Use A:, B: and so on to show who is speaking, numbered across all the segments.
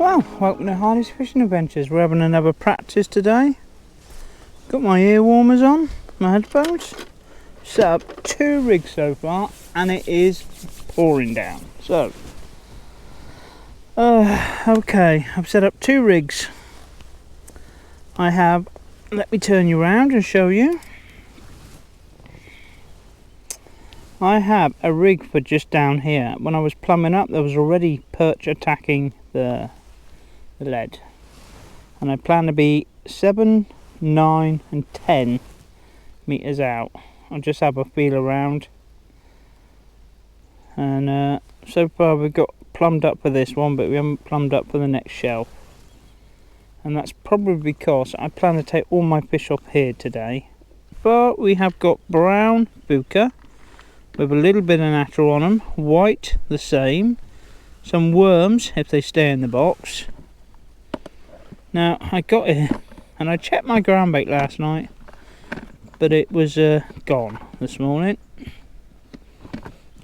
A: Well, welcome to Hardy's Fishing Adventures. We're having another practice today. Got my ear warmers on, my headphones. Set up 2 rigs so far, and it is pouring down. So, okay, I've set up 2 rigs. I have, let me turn you around and show you. I have a rig for just down here. When I was plumbing up, there was already perch attacking the lead, and I plan to be 7, 9 and 10 meters out. I'll just have a feel around, and so far we've got plumbed up for this one, but we haven't plumbed up for the next shelf, and that's probably because I plan to take all my fish off here today. But we have got brown buka with a little bit of natural on them, white the same, some worms if they stay in the box. Now I got here and I checked my ground bait last night, but it was gone this morning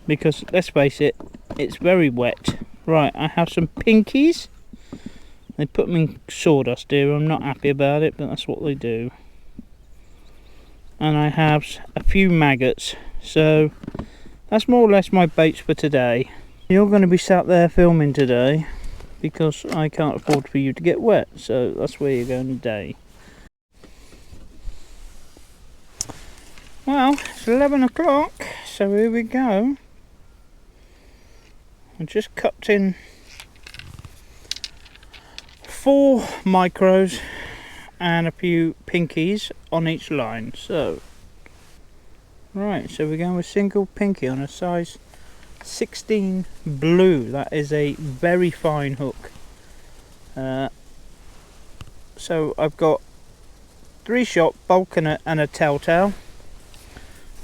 A: because, let's face it, it's very wet. Right, I have some pinkies. They put them in sawdust here. I'm not happy about it, but that's what they do. And I have a few maggots. So that's more or less my baits for today. You're going to be sat there filming today because I can't afford for you to get wet, so that's where you're going today. Well, it's 11 o'clock, so here we go. I just cut in 4 micros and a few pinkies on each line. So right, so we're going with single pinky on a size 16 blue. That is a very fine hook. So I've got 3-shot bulk and a telltale.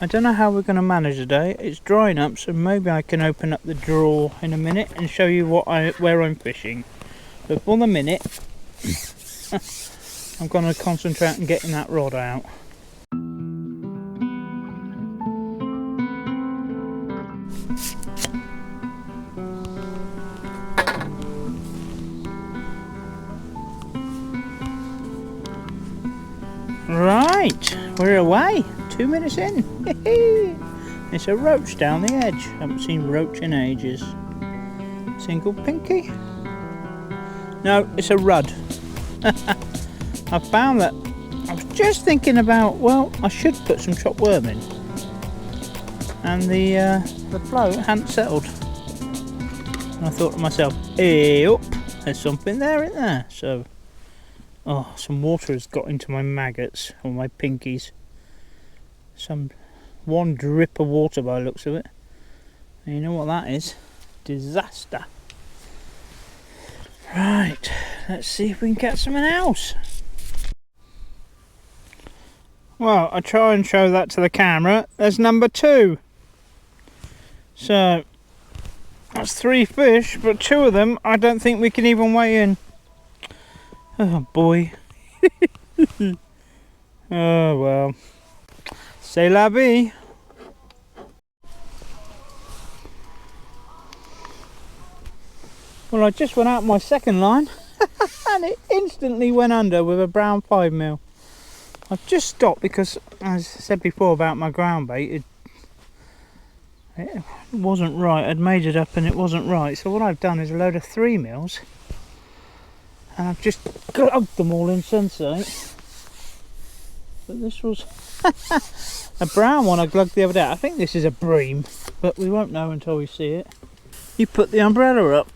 A: I don't know how we're going to manage today. It's drying up, so maybe I can open up the drawer in a minute and show you where I'm fishing. But for the minute, I'm going to concentrate on getting that rod out. Right, we're away. 2 minutes in. It's a roach down the edge. Haven't seen roach in ages. Single pinky. No, it's a rudd. I found that I was just thinking about, well, I should put some chopped worm in, and the float hadn't settled. And I thought to myself, hey up, there's something there, isn't there? So, oh, some water has got into my maggots, or my pinkies. One drip of water by the looks of it. And you know what that is? Disaster. Right, let's see if we can catch something else. Well, I try and show that to the camera. There's number 2. So that's 3 fish, but 2 of them I don't think we can even weigh in. Oh boy. Oh well. C'est la vie. Well, I just went out my second line and it instantly went under with a brown 5mm. I've just stopped because, as I said before about my ground bait, it wasn't right. I'd made it up and it wasn't right. So what I've done is a load of 3mm, and I've just glugged them all in Sensei. But this was a brown one I glugged the other day. I think this is a bream, but we won't know until we see it. You put the umbrella up.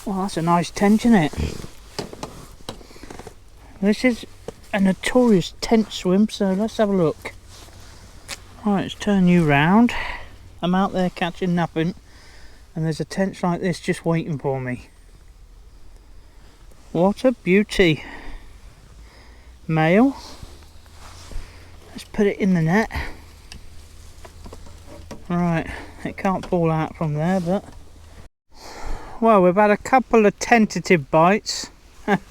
A: Well, that's a nice tench, isn't it? This is a notorious tench swim, so let's have a look. Right, let's turn you round. I'm out there catching nothing, and there's a tench like this just waiting for me. What a beauty. Male. Let's put it in the net. Right, it can't fall out from there, but... Well, we've had a couple of tentative bites.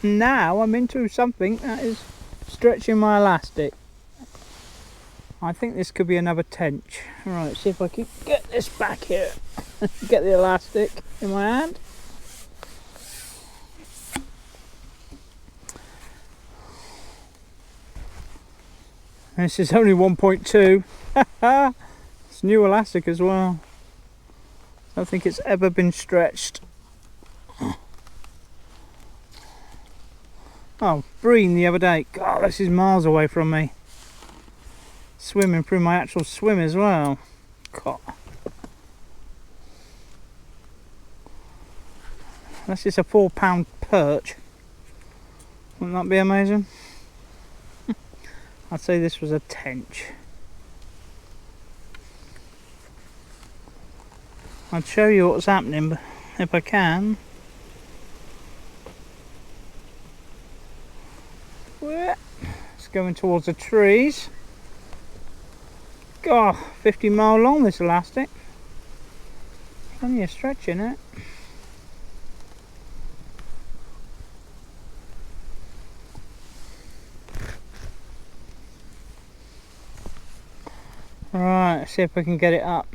A: Now I'm into something that is stretching my elastic. I think this could be another tench. Right, see if I can get this back here. Get the elastic in my hand. This is only 1.2. It's new elastic as well. I don't think it's ever been stretched. Oh, Breen the other day. God, this is miles away from me. Swimming through my actual swim as well. God. That's just a £4 perch. Wouldn't that be amazing? I'd say this was a tench. I'd show you what's happening, but if I can. It's going towards the trees. God, 50 mile long this elastic. Plenty of stretch in it. Right, let's see if we can get it up.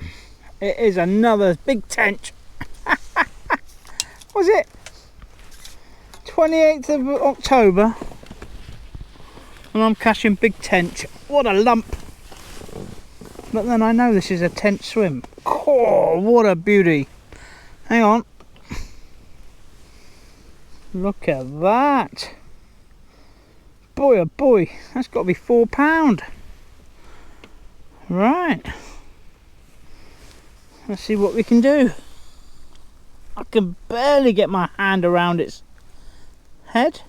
A: It is another big tench. Was it 28th of October? And I'm catching big tench. What a lump. But then I know this is a tench swim. Oh, what a beauty. Hang on. Look at that. Boy oh boy, that's got to be £4. Right. Let's see what we can do. I can barely get my hand around its head.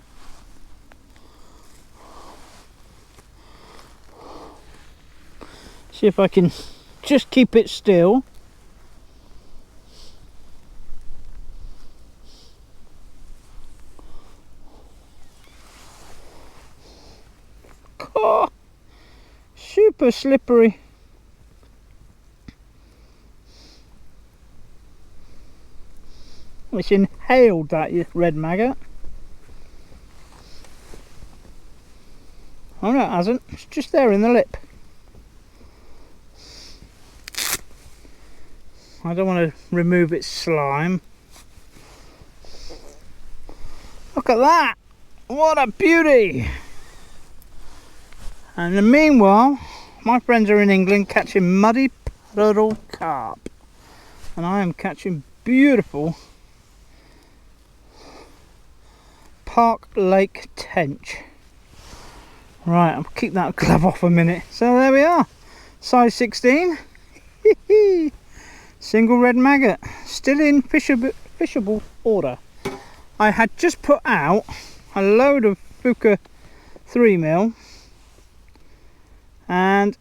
A: See if I can just keep it still. Oh, super slippery. It's inhaled that red maggot. Oh no, it hasn't. It's just there in the lip. I don't want to remove its slime. Look at that! What a beauty! And in the meanwhile, my friends are in England catching muddy puddle carp. And I am catching beautiful Park Lake tench. Right, I'll keep that glove off a minute. So there we are. Size 16. Single red maggot. Still in fishable order. I had just put out a load of Fuka 3mm. And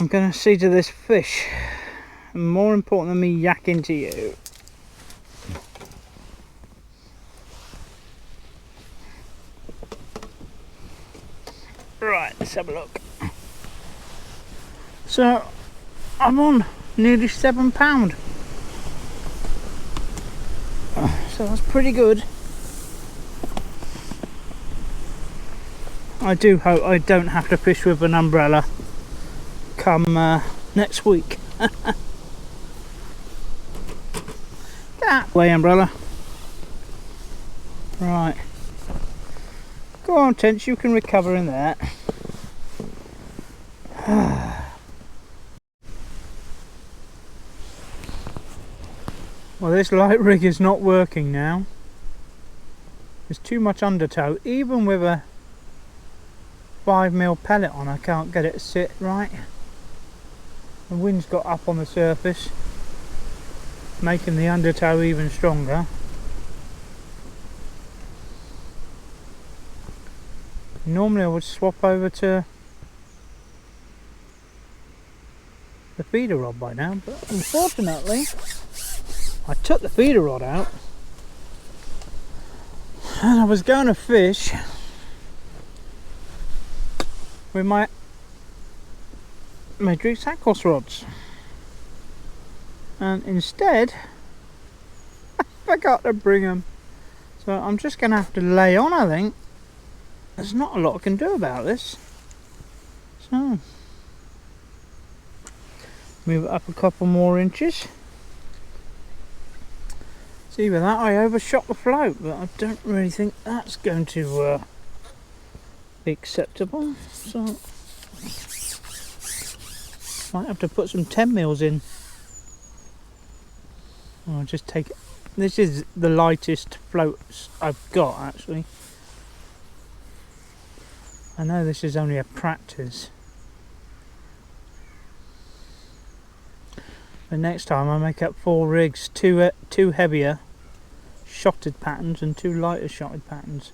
A: I'm going to see to this fish. More important than me yakking to you. Right, let's have a look. So I'm on nearly £7. So that's pretty good. I do hope I don't have to fish with an umbrella come next week. Get that way, umbrella. Right. Go on, tench, you can recover in there. Well, this light rig is not working now. There's too much undertow. Even with a 5mm pellet on, I can't get it to sit right. The wind's got up on the surface, making the undertow even stronger. Normally I would swap over to the feeder rod by now, but unfortunately I took the feeder rod out and I was going to fish with my matrixaquos rods, and instead I forgot to bring them, so I'm just going to have to lay on. I think there's not a lot I can do about this, so move it up a couple more inches. See, with that I overshot the float, but I don't really think that's going to be acceptable. So might have to put some 10 mils in. I'll just take it. This is the lightest floats I've got actually. I know this is only a practice. But next time I make up 4 rigs, two heavier shotted patterns and 2 lighter shotted patterns.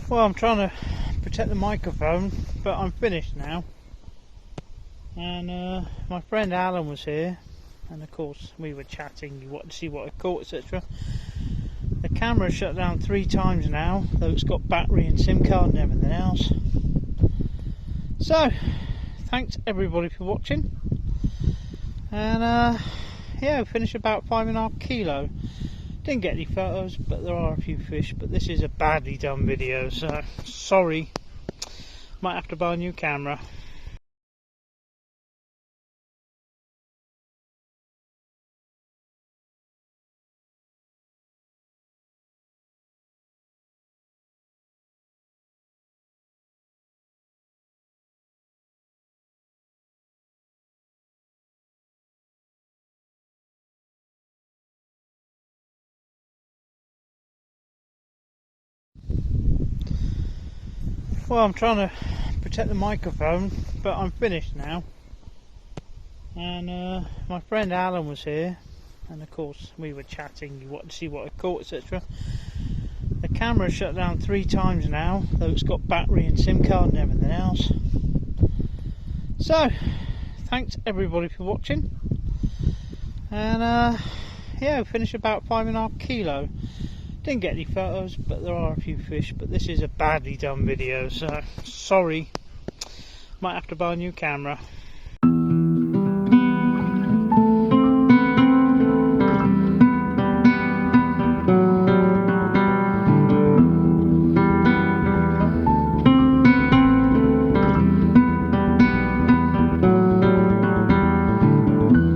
A: Well, I'm trying to protect the microphone, but I'm finished now. And my friend Alan was here, and of course we were chatting. You wanted to see what I caught, etc. The camera shut down 3 times now, though it's got battery and SIM card and everything else. So, thanks everybody for watching. And yeah, we finished about 5.5 kilo. Didn't get any photos, but there are a few fish. But this is a badly done video, so sorry. Might have to buy a new camera. Well, I'm trying to protect the microphone, but I'm finished now. And my friend Alan was here, and of course we were chatting. You wanted to see what I caught, etc. The camera shut down 3 times now, though it's got battery and SIM card and everything else. So, thanks everybody for watching. And yeah, we finished about 5.5 kilo. Didn't get any photos, but there are a few fish. But this is a badly done video, so sorry. Might have to buy a new camera.